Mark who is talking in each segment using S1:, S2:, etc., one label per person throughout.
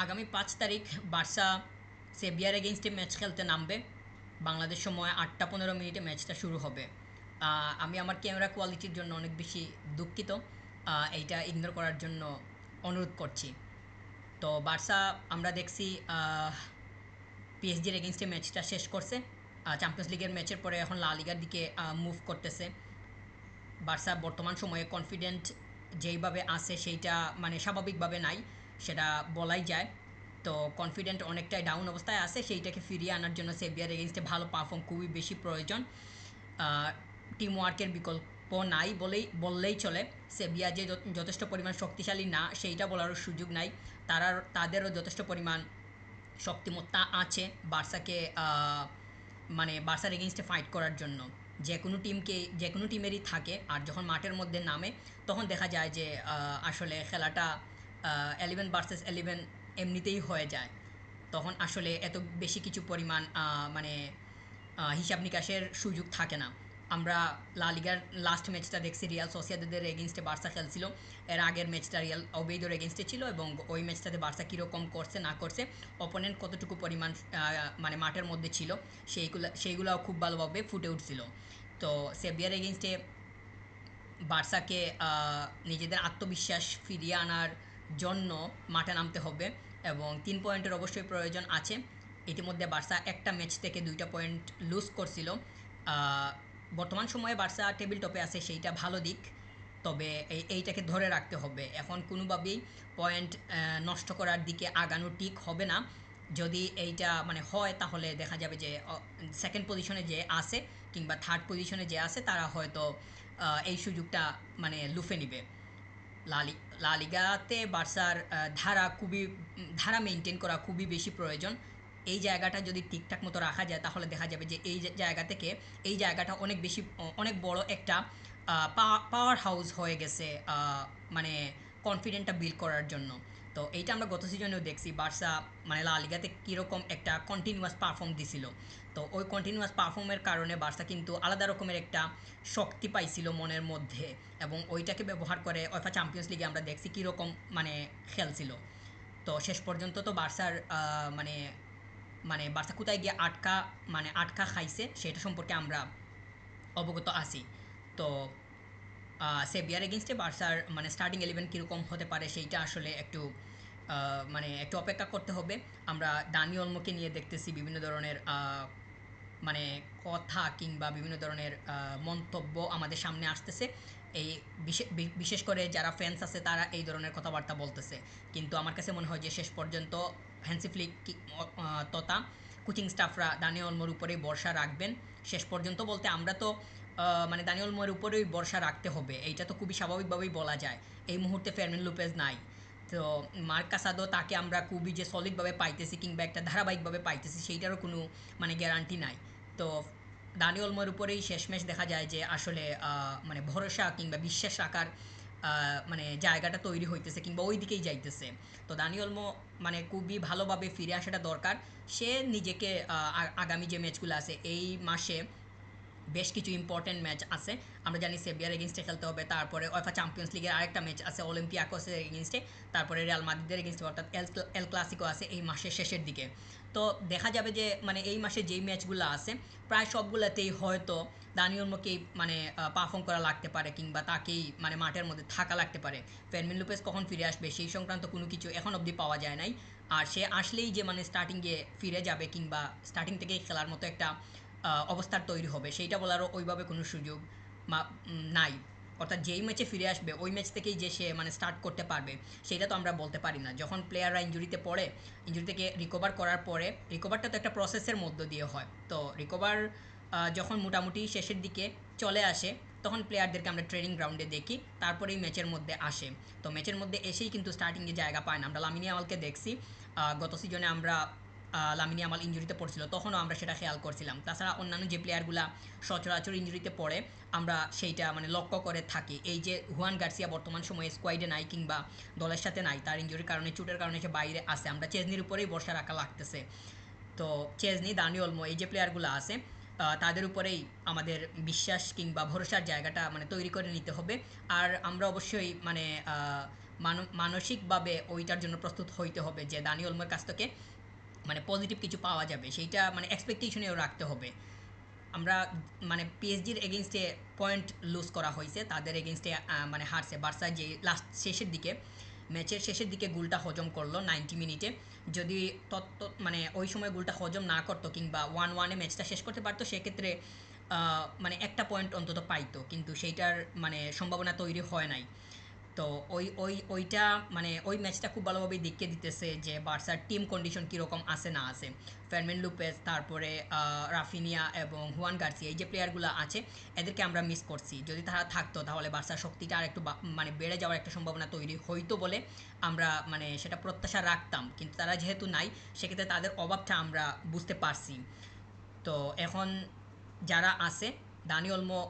S1: আগামী 5 তারিখ Barca severe এগেইনস্টে match খেলতে নামবে। বাংলাদেশ সময় 8টা 15 মিনিটে ম্যাচটা শুরু হবে। আমি আমার ক্যামেরা কোয়ালিটির জন্য অনেক বেশি দুঃখিত। এইটা ইগনোর করার জন্য অনুরোধ করছি। তো বার্সা আমরা দেখছি পিএসজির এগেইনস্টে ম্যাচটা শেষ করছে। চ্যাম্পিয়ন্স লিগের ম্যাচের পরে এখন লা লিগার দিকে মুভ করতেছে। বার্সা বর্তমান সময়ে কনফিডেন্ট যেইভাবে আছে সেইটা মানে স্বাভাবিকভাবে নাই, সেটা বলাই যায়। তো কনফিডেন্ট অনেকটাই ডাউন অবস্থায় আছে, সেইটাকে ফিরিয়ে আনার জন্য সেভিয়ার এগেইনস্টে ভালো পারফর্ম খুবই বেশি প্রয়োজন। টিম ওয়ার্কের বিকল্প নাই বললেই চলে। সেভিয়া যে যথেষ্ট পরিমাণ শক্তিশালী না সেইটা বলারও সুযোগ নাই। তাদেরও যথেষ্ট পরিমাণ শক্তিমত্তা আছে বার্সাকে মানে বার্সার এগেইনস্টে ফাইট করার জন্য। যে কোনো টিমেরই থাকে, আর যখন মাঠের মধ্যে নামে তখন দেখা যায় যে আসলে খেলাটা 11 ভার্সেস 11 এমনিতেই হয়ে যায়। তখন আসলে এত বেশি কিছু পরিমাণ মানে হিসাব নিকাশের সুযোগ থাকে না। আমরা লা লিগার লাস্ট ম্যাচটা দেখছি, রিয়াল সোসিয়েদাদের এগেইনস্টে বার্সা খেলছিল। এর আগের ম্যাচটা রিয়াল ওবেইদোর এগেইনস্টে ছিল, এবং ওই ম্যাচটাতে বার্সা কীরকম করছে না করছে, অপোনেন্ট কতটুকু পরিমাণ মানে মাঠের মধ্যে ছিল, সেইগুলোও খুব ভালোভাবে ফুটে উঠছিল। তো সেভিয়ার এগেইনস্টে বার্সাকে নিজেদের আত্মবিশ্বাস ফিরিয়ে আনার জন্য মাঠে নামতে হবে, এবং 3 পয়েন্টের অবশ্যই প্রয়োজন আছে। ইতিমধ্যে বার্সা একটা ম্যাচ থেকে 2টা পয়েন্ট লুজ করছিল। বর্তমান সময়ে বার্সা টেবিল টপে আছে, সেইটা ভালো দিক। তবে এইটাকে ধরে রাখতে হবে, এখন কোনোভাবেই পয়েন্ট নষ্ট করার দিকে আগানো ঠিক হবে না। যদি এইটা মানে হয় তাহলে দেখা যাবে যে সেকেন্ড পজিশনে যে আছে কিংবা থার্ড পজিশনে যে আছে তারা হয়তো এই সুযোগটা মানে লুফে নিবে। লালি লা লিগাতে বার্সার ধারা মেনটেন করা খুবই বেশি প্রয়োজন। এই জায়গাটা যদি ঠিকঠাক মতো রাখা যায় তাহলে দেখা যাবে যে জায়গা থেকে এই জায়গাটা অনেক বড় একটা পাওয়ার হাউস হয়ে গেছে, মানে কনফিডেন্টটা বিল্ড করার জন্য। তো এইটা আমরা গত সিজনেও দেখছি, বার্সা মানে লা লিগাতে কীরকম একটা কন্টিনিউয়াস পারফর্ম দিছিল। তো ওই কন্টিনিউয়াস পারফর্মের কারণে বার্সা কিন্তু আলাদা রকমের একটা শক্তি পাইছিল মনের মধ্যে, এবং ওইটাকে ব্যবহার করে ওয়েফা চ্যাম্পিয়ন্স লিগে আমরা দেখছি কীরকম মানে খেলছিল। তো শেষ পর্যন্ত তো বার্সার মানে মানে বার্সা কোথায় গিয়ে আটকা খাইছে সেটা সম্পর্কে আমরা অবগত আছি। তো সেভিয়ার এগেনস্টে বার্সার মানে স্টার্টিং 11 কীরকম হতে পারে সেইটা আসলে একটু মানে একটু অপেক্ষা করতে হবে। আমরা দানি অলমোকে নিয়ে দেখতেছি বিভিন্ন ধরনের মানে কথা কিংবা বিভিন্ন ধরনের মন্তব্য আমাদের সামনে আসতেছে। এই বিশেষ করে যারা ফ্যান্স আছে তারা এই ধরনের কথাবার্তা বলতেছে, কিন্তু আমার কাছে মনে হয় যে শেষ পর্যন্ত হ্যান্সি ফ্লিক তথা কোচিং স্টাফরা দানি অলমোর উপরেই ভরসা রাখবেন শেষ পর্যন্ত। বলতে আমরা তো মানে দানি অলমোর উপরেই ভরসা রাখতে হবে, এইটা তো খুবই স্বাভাবিকভাবেই বলা যায়। এই মুহূর্তে ফেরমিন লোপেজ নাই। তো মার্ক কাসাদো তাকে আমরা খুবই যে সলিডভাবে পাইতেছি কিংবা একটা ধারাবাহিকভাবে পাইতেছি সেইটারও কোনো মানে গ্যারান্টি নাই। তো দানি অলমোর উপরেই শেষমেশ দেখা যায় যে আসলে মানে ভরসা কিংবা বিশ্বাস রাখার মানে জায়গাটা তৈরি হইতেছে কিংবা ওই দিকেই যাইতেছে। তো দানি অলমো মানে খুবই ভালোভাবে ফিরে আসাটা দরকার। সে নিজেকে আগামী যে ম্যাচগুলো আছে এই মাসে বেশ কিছু ইম্পর্টেন্ট ম্যাচ আছে। আমরা জানি সেভিয়ার এগেনস্টে খেলতে হবে, তারপরে ওয়েফা চ্যাম্পিয়ন্স লিগের আরেকটা ম্যাচ আছে অলিম্পিয়াকোসের এগেনস্টে, তারপরে রিয়াল মাদ্রিদের এগেনস্টে অর্থাৎ এল ক্লাসিকো আছে এই মাসের শেষের দিকে। তো দেখা যাবে যে মানে এই মাসে যেই ম্যাচগুলো আছে প্রায় সবগুলোতেই হয়তো দানি ওলমোকেই মানে পারফর্ম করা লাগতে পারে কিংবা তাকেই মানে মাঠের মধ্যে থাকা লাগতে পারে। ফেরমিন লুপেস কখন ফিরে আসবে সেই সংক্রান্ত কোনো কিছু এখন অবধি পাওয়া যায় নাই। আর সে আসলেই যে মানে স্টার্টিংয়ে ফিরে যাবে কিংবা স্টার্টিং থেকেই খেলার মতো একটা অবস্থার তৈরি হবে সেইটা বলারও ওইভাবে কোনো সুযোগ নাই। অর্থাৎ যেই ম্যাচে ফিরে আসবে ওই ম্যাচ থেকেই যে সে মানে স্টার্ট করতে পারবে সেইটা তো আমরা বলতে পারি না। যখন প্লেয়াররা ইঞ্জুরিতে পড়ে, ইঞ্জুরি থেকে রিকভার করার পরে, রিকভারটা তো একটা প্রসেসের মধ্য দিয়ে হয়। তো রিকভার যখন মোটামুটি শেষের দিকে চলে আসে তখন প্লেয়ারদেরকে আমরা ট্রেনিং গ্রাউন্ডে দেখি, তারপরেই ম্যাচের মধ্যে আসে। তো ম্যাচের মধ্যে এসেই কিন্তু স্টার্টিংয়ে জায়গা পায় না। আমরা লামিনে ইয়ামালকে দেখছি, গত সিজনে আমরা লামিনে ইয়ামাল ইঞ্জুরিতে পড়ছিল তখনও আমরা সেটা খেয়াল করছিলাম। তাছাড়া অন্যান্য যে প্লেয়ারগুলা সচরাচর ইঞ্জুরিতে পড়ে আমরা সেইটা মানে লক্ষ্য করে থাকি। এই যে হুয়ান গার্সিয়া বর্তমান সময়ে স্কোয়াডে নাই কিংবা দলের সাথে নাই, তার ইঞ্জুরির কারণে চোটের কারণে সে বাইরে আছে, আমরা চেজনির উপরেই ভরসা রাখা লাগতেছে। তো চেজনি, দানি অলমো এই যে প্লেয়ারগুলো আছে তাদের উপরেই আমাদের বিশ্বাস কিংবা ভরসার জায়গাটা মানে তৈরি করে নিতে হবে। আর আমরা অবশ্যই মানে মানসিকভাবে ওইটার জন্য প্রস্তুত হইতে হবে যে দানি ওলমোর কাছ থেকে মানে পজিটিভ কিছু পাওয়া যাবে, সেইটা মানে এক্সপেকটেশনেও রাখতে হবে। আমরা মানে পিএসজির এগেনস্টে পয়েন্ট লুজ করা হয়েছে, তাদের এগেনস্টে মানে হারছে বার্সা, যে লাস্ট শেষের দিকে ম্যাচের শেষের দিকে গোলটা হজম করলো 90 মিনিটে। যদি মানে ওই সময় গোলটা হজম না করতো কিংবা 1-1 ম্যাচটা শেষ করতে পারতো, সেক্ষেত্রে মানে একটা পয়েন্ট অন্তত পাইতো, কিন্তু সেইটার মানে সম্ভাবনা তৈরি হয় নাই। তো ওইটা মানে ওই ম্যাচটা খুব ভালোভাবেই দেখিয়ে দিতেছে যে বার্সার টিম কন্ডিশন কীরকম আছে না আছে। ফার্মিন লুপেজ, তারপরে রাফিনিয়া এবং হুয়ান গার্সিয়া, এই যে প্লেয়ারগুলো আছে এদেরকে আমরা মিস করছি। যদি তারা থাকতো তাহলে বার্সার শক্তিটা আর একটু মানে বেড়ে যাওয়ার একটা সম্ভাবনা তৈরি হইতো বলে আমরা মানে সেটা প্রত্যাশা রাখতাম, কিন্তু তারা যেহেতু নাই সেক্ষেত্রে তাদের অভাবটা আমরা বুঝতে পারছি। তো এখন যারা আছে, দানি ওলমো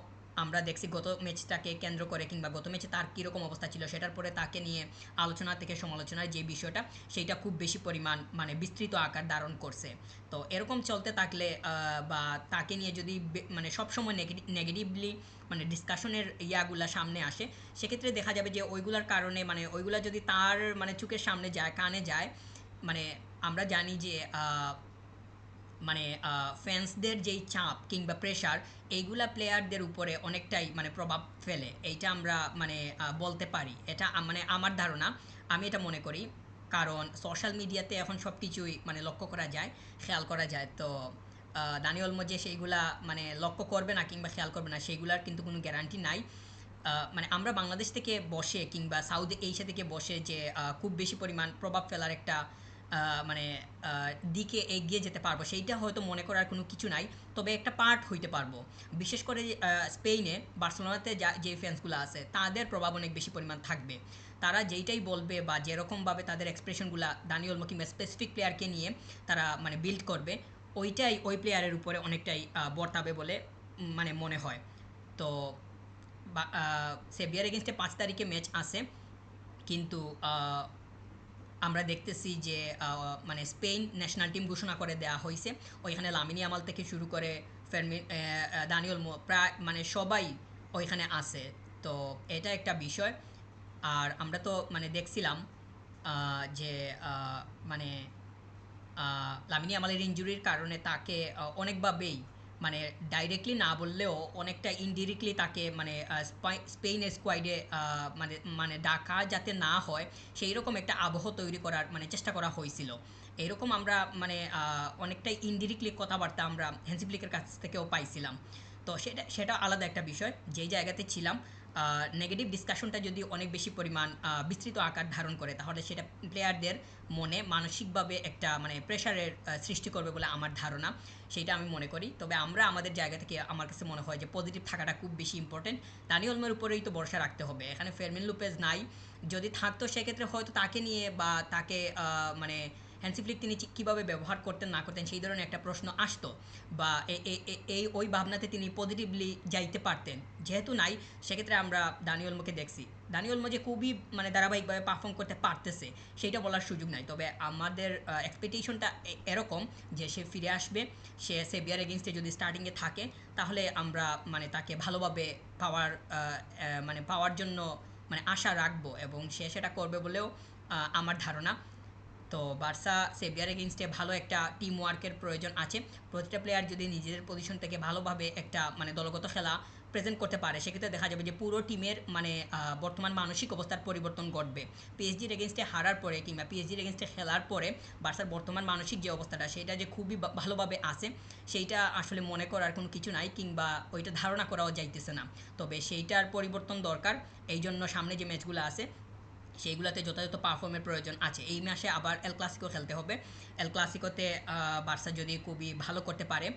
S1: আমরা দেখছি গত ম্যাচটাকে কেন্দ্র করে কিংবা গত ম্যাচে তার কীরকম অবস্থা ছিল সেটার পরে তাকে নিয়ে আলোচনা থেকে সমালোচনার যে বিষয়টা সেইটা খুব বেশি পরিমাণ মানে বিস্তৃত আকার ধারণ করছে। তো এরকম চলতে থাকলে বা তাকে নিয়ে যদি মানে সবসময় নেগেটিভলি মানে ডিসকাশনের ইয়াগুলা সামনে আসে, সেক্ষেত্রে দেখা যাবে যে ওইগুলার কারণে মানে ওইগুলা যদি তার মানে চোখের সামনে যায়, কানে যায়, মানে আমরা জানি যে মানে ফ্যান্সদের যেই চাপ কিংবা প্রেশার, এইগুলা প্লেয়ারদের উপরে অনেকটাই মানে প্রভাব ফেলে, এইটা আমরা মানে বলতে পারি। এটা মানে আমার ধারণা, আমি এটা মনে করি। কারণ সোশ্যাল মিডিয়াতে এখন সব কিছুই মানে লক্ষ্য করা যায়, খেয়াল করা যায়। তো দানি ওলমো যে সেইগুলা মানে লক্ষ্য করবে না কিংবা খেয়াল করবে না, সেইগুলার কিন্তু কোনো গ্যারান্টি নাই। মানে আমরা বাংলাদেশ থেকে বসে কিংবা সাউথ এশিয়া থেকে বসে যে খুব বেশি পরিমাণ প্রভাব ফেলার একটা মানে দিকে এগিয়ে যেতে পারবো সেইটা হয়তো মনে করার কোনো কিছু নাই, তবে একটা পার্ট হইতে পারবো। বিশেষ করে স্পেনে বার্সেলোনাতে যে ফ্যান্সগুলো আছে তাদের প্রভাব অনেক বেশি পরিমাণ থাকবে। তারা যেইটাই বলবে বা যেরকমভাবে তাদের এক্সপ্রেশনগুলো দানি ওলমো কিংবা স্পেসিফিক প্লেয়ারকে নিয়ে তারা মানে বিল্ড করবে, ওইটাই ওই প্লেয়ারের উপরে অনেকটাই বর্তাবে বলে মানে মনে হয়। তো সেভিয়ার এগেনস্টে 5 তারিখে ম্যাচ আছে, কিন্তু আমরা দেখতেছি যে মানে স্পেন ন্যাশনাল টিম ঘোষণা করে দেওয়া হয়েছে, ওইখানে লামিনী আমাল থেকে শুরু করে ফেরমিন, দানি ওলমো, প্রায় মানে সবাই ওইখানে আছে। তো এটা একটা বিষয়। আর আমরা তো মানে দেখছিলাম যে মানে লামিনী আমালের ইনজুরির কারণে তাকে অনেকভাবেই মানে ডাইরেক্টলি না বললেও অনেকটা ইনডিরেক্টলি তাকে মানে স্পেনের স্কোয়াডে মানে মানে ডাকা যাতে না হয় সেই রকম একটা আবহ তৈরি করার মানে চেষ্টা করা হয়েছিল। এইরকম আমরা মানে অনেকটাই ইনডিরেক্টলি কথাবার্তা আমরা হ্যান্সি ফ্লিকের কাছ থেকেও পাইছিলাম। তো সেটা সেটা আলাদা একটা বিষয়, যেই জায়গাতে ছিলাম। নেগেটিভ ডিসকাশনটা যদি অনেক বেশি পরিমাণ বিস্তৃত আকার ধারণ করে তাহলে সেটা প্লেয়ারদের মনে মানসিকভাবে একটা মানে প্রেশারের সৃষ্টি করবে বলে আমার ধারণা, সেইটা আমি মনে করি। তবে আমরা আমাদের জায়গা থেকে আমার কাছে মনে হয় যে পজিটিভ থাকাটা খুব বেশি ইম্পর্টেন্ট। দানি ওলমের উপরেই তো ভরসা রাখতে হবে, এখানে ফেরমিন লুপেজ নাই। যদি থাকতো সেক্ষেত্রে হয়তো তাকে নিয়ে বা তাকে মানে হ্যান্সি ফ্লিক তিনি কীভাবে ব্যবহার করতেন না করতেন সেই ধরনের একটা প্রশ্ন আসতো, বা এই ওই ভাবনাতে তিনি পজিটিভলি যাইতে পারতেন। যেহেতু নাই, সেক্ষেত্রে আমরা দানি ওলমোকে দেখছি, দানি ওলমো যে খুবই মানে ধারাবাহিকভাবে পারফর্ম করতে পারতেছে সেইটা বলার সুযোগ নাই। তবে আমাদের এক্সপেকটেশনটা এরকম যে সে ফিরে আসবে, সে সেভিয়ার এগেনস্টে যদি স্টার্টিংয়ে থাকে তাহলে আমরা মানে তাকে ভালোভাবে পাওয়ার মানে পাওয়ার জন্য মানে আশা রাখবো এবং সে সেটা করবে বলেও আমার ধারণা। তো বার্সা সেভিয়ার এগেনস্টে ভালো একটা টিম ওয়ার্কের প্রয়োজন আছে। প্রতিটা প্লেয়ার যদি নিজেদের পজিশন থেকে ভালোভাবে একটা মানে দলগত খেলা প্রেজেন্ট করতে পারে, সেক্ষেত্রে দেখা যাবে যে পুরো টিমের মানে বর্তমান মানসিক অবস্থার পরিবর্তন ঘটবে। পিএসজির এগেনস্টে হারার পরে কিংবা পিএসজির এগেনস্টে খেলার পরে বার্সার বর্তমান মানসিক যে অবস্থাটা সেটা যে খুবই ভালোভাবে আছে সেইটা আসলে মনে করার কোনো কিছু নাই, কিংবা ওইটা ধারণা করাও যাইতেছে না। তবে সেইটার পরিবর্তন দরকার, এই জন্য সামনে যে ম্যাচগুলো আছে সেইগুলোতে যথাযথ পারফর্মের প্রয়োজন আছে। এই মাসে আবার এল ক্লাসিকো খেলতে হবে। এল ক্লাসিকোতে বার্সা যদি খুবই ভালো করতে পারে,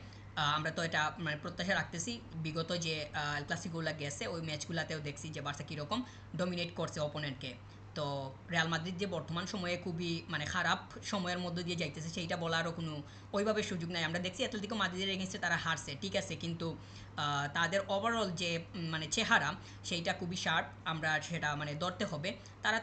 S1: আমরা তো এটা মানে প্রত্যাশা রাখতেছি। বিগত যে এল ক্লাসিকোগুলো গেছে ওই ম্যাচগুলোতেও দেখছি যে বার্সা কীরকম ডমিনেট করছে অপোনেন্টকে। তো রিয়াল মাদ্রিদ যে বর্তমান সময়ে খুবই মানে খারাপ সময়ের মধ্য দিয়ে যাইতেছে সেইটা বলারও কোনো ওইভাবে সুযোগ নাই। আমরা দেখছি অ্যাটলেটিকো মাদ্রিদের এগেনস্টে তারা হারছে, ঠিক আছে, কিন্তু তাদের ওভারঅল যে মানে চেহারা সেইটা খুবই শার্প, আমরা সেটা মানে ধরতে হবে। তারা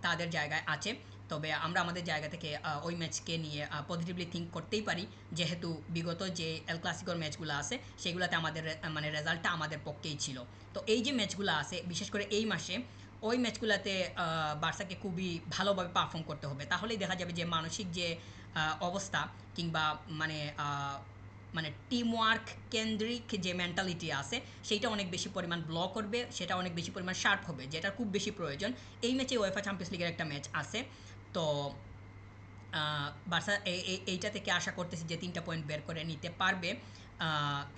S1: তাদের জায়গায় আছে। তবে আমরা আমাদের জায়গা থেকে ওই ম্যাচকে নিয়ে পজিটিভলি থিঙ্ক করতেই পারি, যেহেতু বিগত যে এল ক্লাসিকোর ম্যাচগুলো আছে সেগুলোতে আমাদের মানে রেজাল্টটা আমাদের পক্ষেই ছিল। তো এই যে ম্যাচগুলো আছে বিশেষ করে এই মাসে ওই ম্যাচগুলোতে বার্সাকে খুবই ভালোভাবে পারফর্ম করতে হবে, তাহলেই দেখা যাবে যে মানসিক যে অবস্থা কিংবা মানে মানে টিম ওয়ার্ক কেন্দ্রিক যে মেন্টালিটি আছে সেইটা অনেক বেশি পরিমাণ ব্লক করবে, সেটা অনেক বেশি পরিমাণ শার্প হবে, যেটা খুব বেশি প্রয়োজন। এই ম্যাচে ওয়েফা চ্যাম্পিয়ন্স লিগের একটা ম্যাচ আছে, তো বার্সা এইটা থেকে আশা করতেছি যে 3টা পয়েন্ট বের করে নিতে পারবে।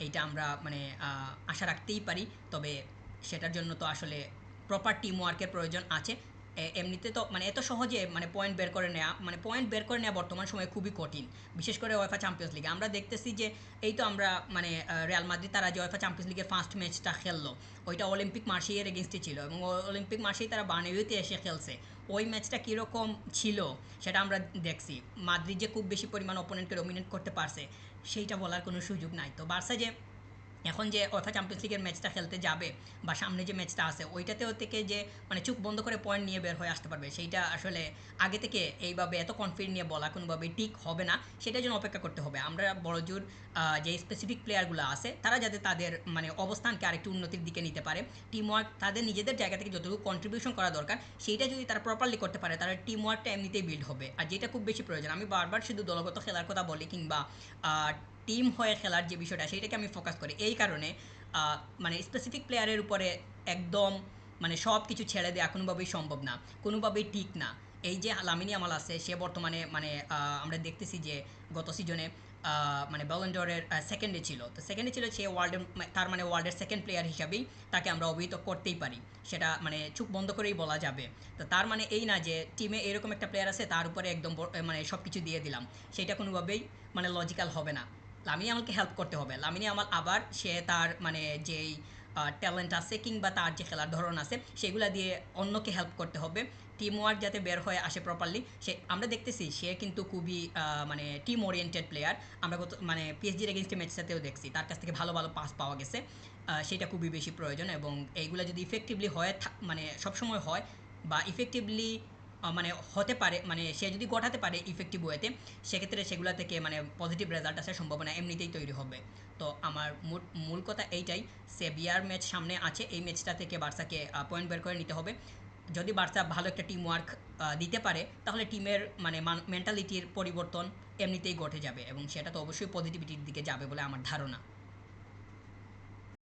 S1: এইটা আমরা মানে আশা রাখতেই পারি, তবে সেটার জন্য তো আসলে প্রপার টিম ওয়ার্কের প্রয়োজন আছে। এমনিতে তো মানে এত সহজে মানে পয়েন্ট বের করে নেওয়া বর্তমান সময়ে খুবই কঠিন, বিশেষ করে ওয়েফা চ্যাম্পিয়ন্স লিগে আমরা দেখতেছি যে এই তো আমরা মানে রিয়াল মাদ্রিদ তারা যে ওয়েফা চ্যাম্পিয়ন্স লিগের ফার্স্ট ম্যাচটা খেললো ওইটা অলিম্পিক মার্সেইয়ের এগেনস্টে ছিল, এবং অলিম্পিক মার্সেই তারা বার্নাবিউতে এসে খেলছে। ওই ম্যাচটা কীরকম ছিল সেটা আমরা দেখছি, মাদ্রিদ যে খুব বেশি পরিমাণ অপোনেন্টকে ডমিনেট করতে পারছে সেইটা বলার কোনো সুযোগ নাই। তো বার্সা যে এখন যে ওয়েফা চ্যাম্পিয়ন্স লিগের ম্যাচটা খেলতে যাবে বা সামনে যে ম্যাচটা আছে ওইটাতেও থেকে যে মানে চোখ বন্ধ করে পয়েন্ট নিয়ে বের হয়ে আসতে পারবে সেইটা আসলে আগে থেকে এইভাবে এত কনফিডেন্ট নিয়ে বলা কোনোভাবেই ঠিক হবে না, সেটার জন্য অপেক্ষা করতে হবে। আমরা বড়জোর যে স্পেসিফিক প্লেয়ারগুলো আছে তারা যাতে তাদের মানে অবস্থানকে আরেকটু উন্নতির দিকে নিতে পারে, টিম ওয়ার্ক তাদের নিজেদের জায়গা থেকে যতটুকু কন্ট্রিবিউশন করা দরকার সেইটা যদি তারা প্রপারলি করতে পারে তাহলে টিম ওয়ার্কটা এমনিতেই বিল্ড হবে, আর যেটা খুব বেশি প্রয়োজন। আমি বারবার শুধু দলগত খেলার কথা বলি কিংবা টিম হয়ে খেলার যে বিষয়টা সেইটাকে আমি ফোকাস করি, এই কারণে মানে স্পেসিফিক প্লেয়ারের উপরে একদম মানে সব কিছু ছেড়ে দেওয়া কোনোভাবেই সম্ভব না, কোনোভাবেই ঠিক না। এই যে লামিনী আমাল আছে সে বর্তমানে মানে আমরা দেখতেছি যে গত সিজনে মানে ব্যালন্ডরের সেকেন্ডে ছিল, তো সেকেন্ডে ছিল সে ওয়ার্ল্ডের তার মানে ওয়ার্ল্ডের সেকেন্ড প্লেয়ার হিসাবেই তাকে আমরা অভিহিত করতেই পারি, সেটা মানে চোখ বন্ধ করেই বলা যাবে। তো তার মানে এই না যে টিমে এরকম একটা প্লেয়ার আছে তার উপরে একদম মানে সব কিছু দিয়ে দিলাম, সেটা কোনোভাবেই মানে লজিক্যাল হবে না। লামিনী আমালকে হেল্প করতে হবে, লামিনী আমাল আবার সে তার মানে যেই ট্যালেন্ট আছে কিংবা তার যে খেলার ধরন আছে সেগুলা দিয়ে অন্যকে হেল্প করতে হবে, টিম ওয়ার্ক যাতে বের হয়ে আসে প্রপারলি। সে আমরা দেখতেছি সে কিন্তু খুবই মানে টিম ওরিয়েন্টেড প্লেয়ার, আমরা মানে পিএসজির এগেনস্টে ম্যাচটাতেও দেখছি তার কাছ থেকে ভালো ভালো পাস পাওয়া গেছে, সেটা খুবই বেশি প্রয়োজন। এবং এইগুলো যদি ইফেক্টিভলি হয় মানে সবসময় হয় বা ইফেক্টিভলি মানে হতে পারে, মানে সে যদি গঠাতে পারে ইফেক্টিভ ওয়েতে, সেক্ষেত্রে সেগুলো থেকে মানে পজিটিভ রেজাল্ট আসার সম্ভাবনা এমনিতেই তৈরি হবে। তো আমার মূল কথা এইটাই, সেভিয়ার ম্যাচ সামনে আছে, এই ম্যাচটা থেকে বার্সাকে পয়েন্ট বের করে নিতে হবে। যদি বার্সা ভালো একটা টিম ওয়ার্ক দিতে পারে তাহলে টিমের মানে মেন্টালিটির পরিবর্তন এমনিতেই ঘটে যাবে এবং সেটা তো অবশ্যই পজিটিভিটির দিকে যাবে বলে আমার ধারণা।